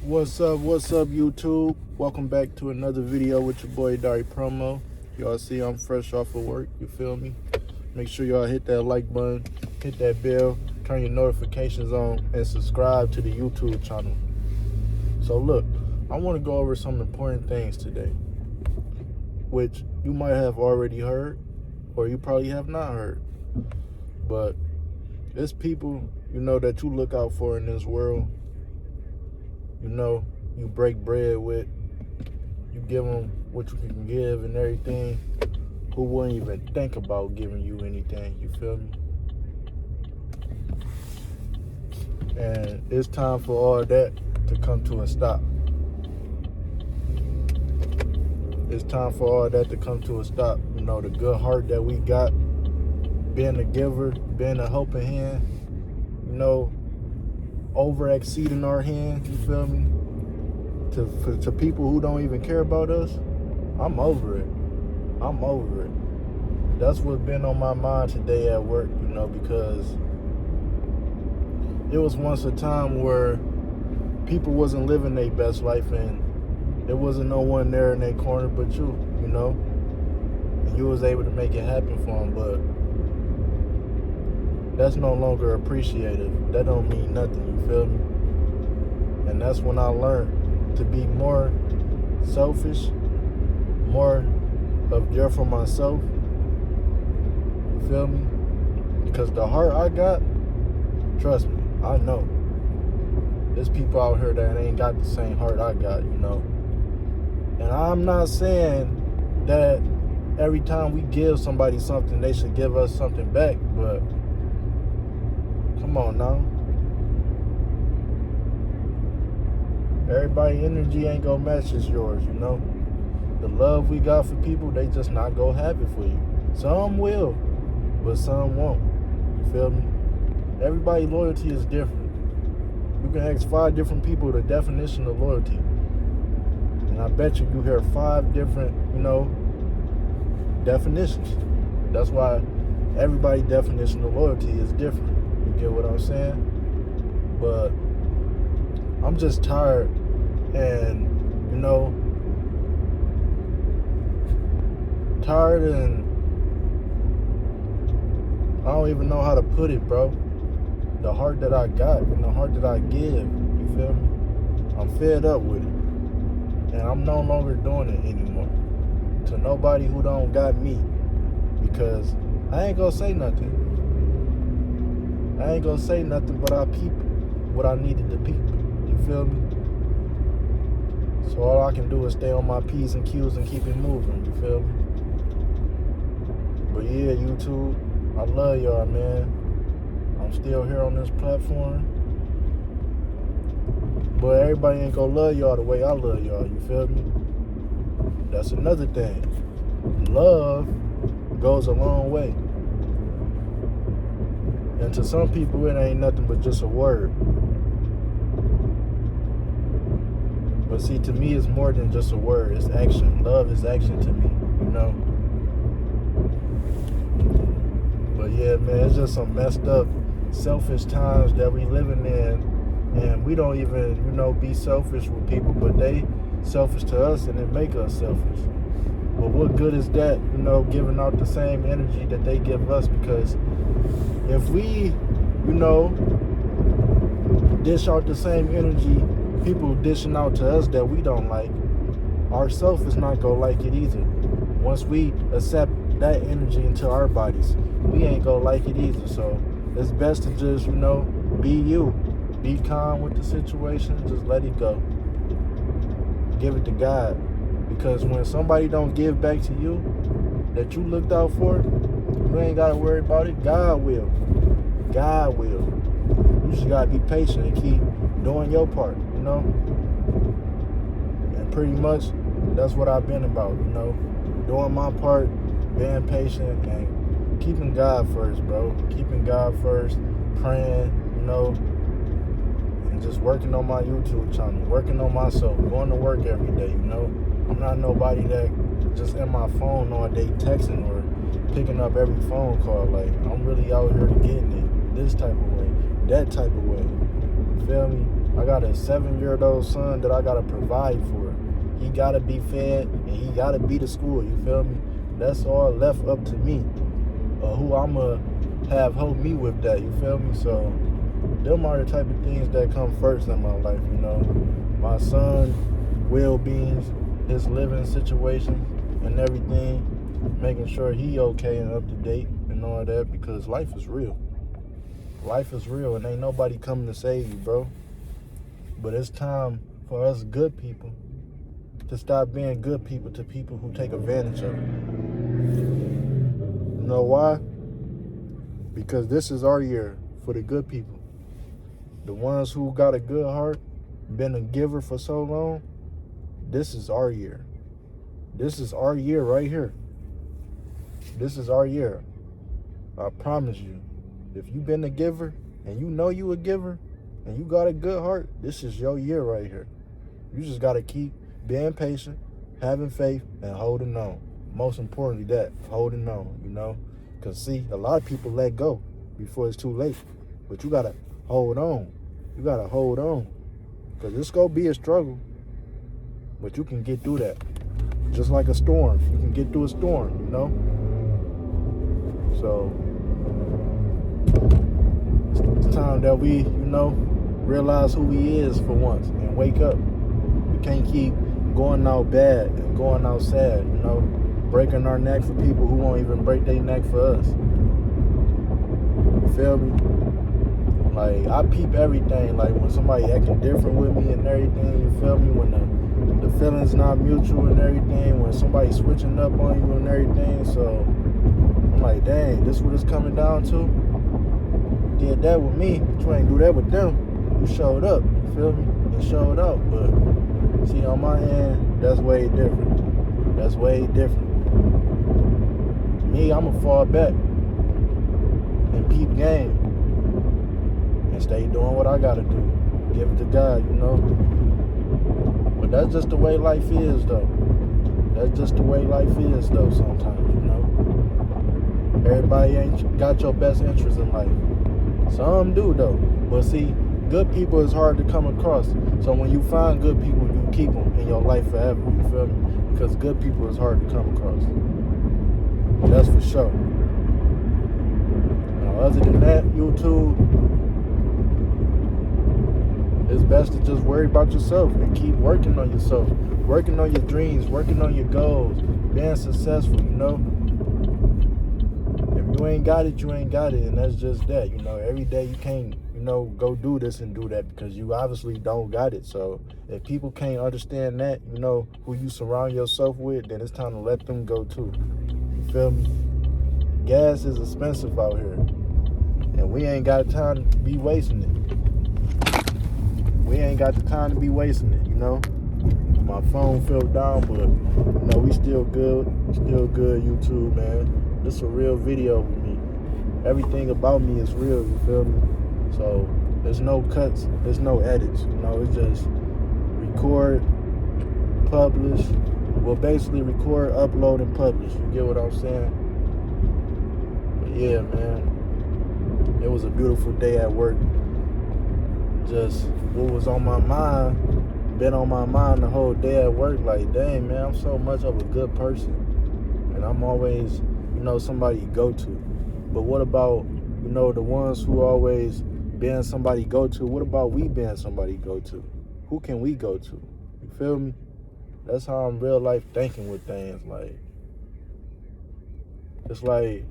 What's up, YouTube? Welcome back to another video with your boy, Dari Promo. Y'all see I'm fresh off of work, you feel me? Make sure y'all hit that like button, hit that bell, turn your notifications on, and subscribe to the YouTube channel. So look, I want to go over some important things today, which you might have already heard, or you probably have not heard. But there's people, that you look out for in this world. You break bread with, you give them what you can give and everything, who wouldn't even think about giving you anything, you feel me? And it's time for all that to come to a stop. It's time for all that to come to a stop. The good heart that we got, being a giver, being a helping hand, over exceeding our hand, you feel me? To people who don't even care about us, I'm over it. I'm over it. That's what's been on my mind today at work, because it was once a time where people wasn't living their best life and there wasn't no one there in their corner but you, and you was able to make it happen for them, but that's no longer appreciated. That don't mean nothing, you feel me? And that's when I learned to be more selfish, more of there for myself, you feel me? Because the heart I got, trust me, I know. There's people out here that ain't got the same heart I got, And I'm not saying that every time we give somebody something, they should give us something back, but come on now. Everybody's energy ain't gonna match as yours, The love we got for people, they just not gonna have it for you. Some will, but some won't. You feel me? Everybody's loyalty is different. You can ask 5 different people the definition of loyalty. And I bet you hear 5 different, definitions. That's why everybody's definition of loyalty is different. You get what I'm saying? But I'm just tired and, tired, and I don't even know how to put it, bro. The heart that I got and the heart that I give, you feel me? I'm fed up with it. And I'm no longer doing it anymore. To nobody who don't got me. Because I ain't gonna say nothing. I ain't gonna say nothing, but I peep what I needed to peep. You feel me? So all I can do is stay on my P's and Q's and keep it moving. You feel me? But yeah, YouTube, I love y'all, man. I'm still here on this platform. But everybody ain't gonna love y'all the way I love y'all. You feel me? That's another thing. Love goes a long way. And to some people, it ain't nothing but just a word. But see, to me, it's more than just a word. It's action. Love is action to me, But yeah, man, it's just some messed up, selfish times that we living in. And we don't even, be selfish with people, but they selfish to us and it make us selfish. But what good is that, giving out the same energy that they give us? Because if we, dish out the same energy people dishing out to us that we don't like, ourself is not gonna like it either. Once we accept that energy into our bodies, we ain't gonna like it either. So it's best to just, be you. Be calm with the situation, just let it go. Give it to God. Because when somebody don't give back to you that you looked out for, you ain't gotta worry about it. God will. God will. You just gotta be patient and keep doing your part, And pretty much that's what I've been about, doing my part, being patient, and keeping God first, bro. Keeping God first, praying, and just working on my YouTube channel, working on myself, going to work every day, I'm not nobody that just in my phone all day texting or picking up every phone call. Like, I'm really out here getting it this type of way, that type of way. You feel me? I got a 7-year-old son that I gotta provide for. He gotta be fed and he gotta be to school, you feel me? That's all left up to me. Who I'ma have help me with that, you feel me? So them are the type of things that come first in my life, you know. My son, well-being, his living situation and everything, making sure he okay and up to date and all that, because life is real. Life is real and ain't nobody coming to save you, bro. But it's time for us good people to stop being good people to people who take advantage of it. You know why? Because this is our year for the good people. The ones who got a good heart, been a giver for so long, this is our year. This is our year right here. This is our year. I promise you. If you've been a giver and you know you a giver and you got a good heart, this is your year right here. You just got to keep being patient, having faith, and holding on. Most importantly, that, holding on, you know? Because, see, a lot of people let go before it's too late. But you got to hold on. You got to hold on. Because it's going to be a struggle. But you can get through that. Just like a storm. You can get through a storm, you know? So it's time that we, realize who he is for once and wake up. We can't keep going out bad and going out sad, breaking our neck for people who won't even break their neck for us. You feel me? Like, I peep everything. Like, when somebody acting different with me and everything, you feel me? When the feelings not mutual and everything, when somebody switching up on you and everything. So I'm like, dang, this what it's coming down to? You did that with me, but you ain't do that with them. You showed up, you feel me? And showed up. But see, on my end, that's way different. That's way different. Me, I'ma fall back and peep game and stay doing what I gotta do. Give it to God, But that's just the way life is, though. That's just the way life is, though, sometimes, Everybody ain't got your best interest in life. Some do, though. But see, good people is hard to come across. So when you find good people, you keep them in your life forever, you feel me? Because good people is hard to come across. That's for sure. Now, other than that, YouTube, it's best to just worry about yourself and keep working on yourself, working on your dreams, working on your goals, being successful, If you ain't got it, you ain't got it, and that's just that, Every day you can't, go do this and do that because you obviously don't got it. So if people can't understand that, who you surround yourself with, then it's time to let them go too. You feel me? Gas is expensive out here, and we ain't got time to be wasting it. We ain't got the time to be wasting it, My phone fell down, but, we still good. Still good, YouTube, man. This is a real video with me. Everything about me is real, you feel me? So, there's no cuts, there's no edits, It's just record, publish. Well, basically record, upload, and publish. You get what I'm saying? But yeah, man. It was a beautiful day at work. Just what was on my mind, been on my mind the whole day at work. Like, dang, man, I'm so much of a good person. And I'm always, somebody you go to. But what about, the ones who always been somebody go to? What about we being somebody go to? Who can we go to? You feel me? That's how I'm real life thinking with things. Like, it's like,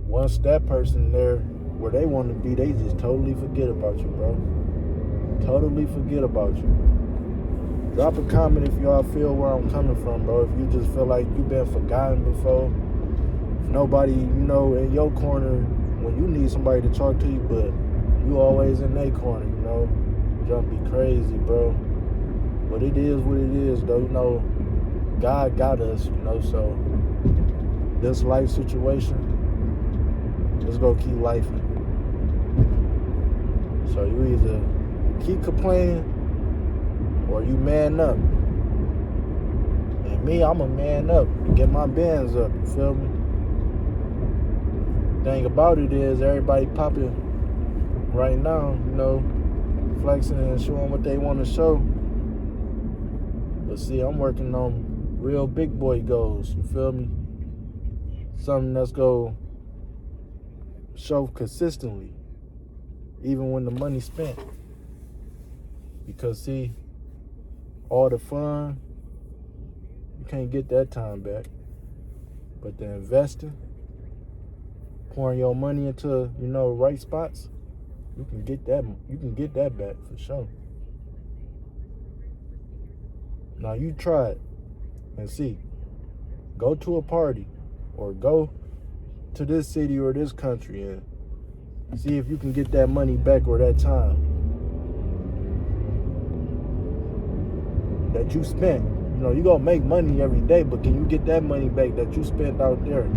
once that person there where they want to be, they just totally forget about you, bro. Totally forget about you. Drop a comment if y'all feel where I'm coming from, bro. If you just feel like you've been forgotten before. If nobody, in your corner when you need somebody to talk to you, but you always in their corner, Jump be crazy, bro. But it is what it is, though. God got us, so this life situation, let's go keep lifing. So you either keep complaining or you man up. And me, I'm a man up. Get my bands up, you feel me? Thing about it is everybody popping right now, flexing and showing what they want to show. But see, I'm working on real big boy goals, you feel me? Something that's going to show consistently, even when the money's spent. Because see, all the fun, you can't get that time back. But the investing, pouring your money into, right spots, you can get that back for sure. Now you try it and see. Go to a party or go to this city or this country and see if you can get that money back or that time that you spent. You gonna make money every day, but can you get that money back that you spent out there?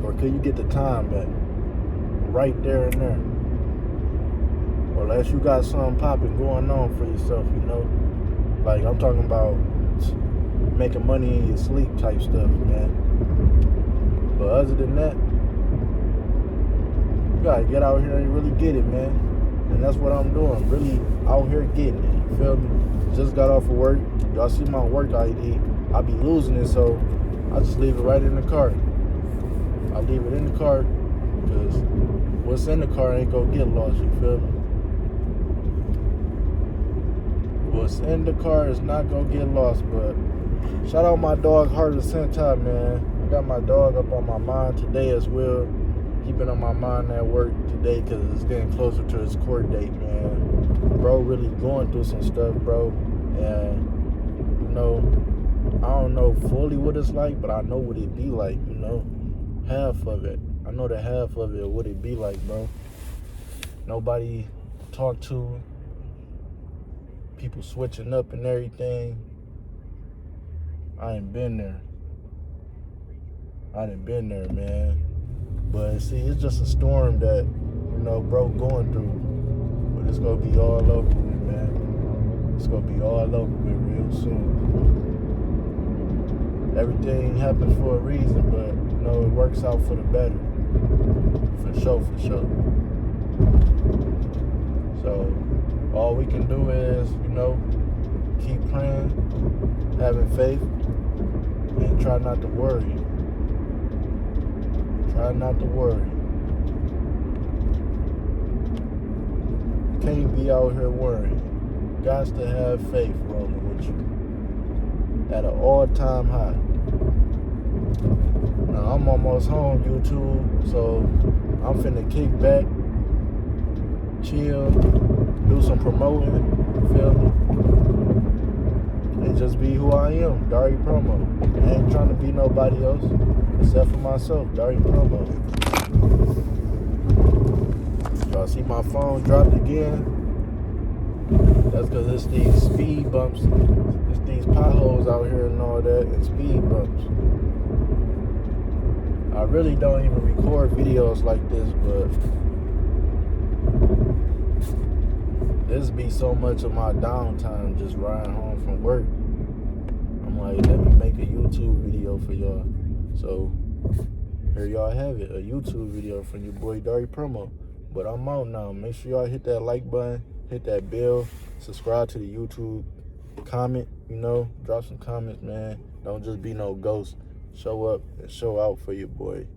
Or can you get the time back right there and there? Or unless you got something popping going on for yourself, Like I'm talking about making money in your sleep type stuff, man. But other than that, you gotta get out here and really get it, man. And that's what I'm doing, really out here getting it, you feel me? Just got off of work. Y'all see my work ID. I be losing it, so I just leave it right in the car. I leave it in the car because what's in the car ain't gonna get lost, you feel me? What's in the car is not gonna get lost. But shout out my dog Heart of Sentai, man. I got my dog up on my mind today as well. Keeping on my mind at work today because it's getting closer to his court date, man. Bro really going through some stuff, bro. And I don't know fully what it's like, but I know what it be like, half of it. I know the half of it, what it be like, bro. Nobody talk to, people switching up and everything. I ain't been there. I done been there, man. But see, it's just a storm that, bro going through. But it's gonna be all over with, man. It's gonna be all over with real soon. Everything happens for a reason, but it works out for the better. For sure. So all we can do is, keep praying, having faith, and try not to worry. Try not to worry. Can't be out here worrying. Got to have faith rolling with you at an all-time high. Now I'm almost home, YouTube, so I'm finna kick back, chill, do some promoting, feel me? And just be who I am, Dari Promo. I ain't trying to be nobody else except for myself, Dari Promo. Y'all see my phone dropped again? That's because it's these speed bumps, it's these potholes out here and all that, and speed bumps. I really don't even record videos like this, but this be so much of my downtime just riding home from work. I'm like, let me make a YouTube video for y'all. So here y'all have it, a YouTube video from your boy Dari Promo. But I'm out now. Make sure y'all hit that like button, hit that bell, subscribe to the YouTube, comment, drop some comments, man. Don't just be no ghost. Show up and show out for your boy.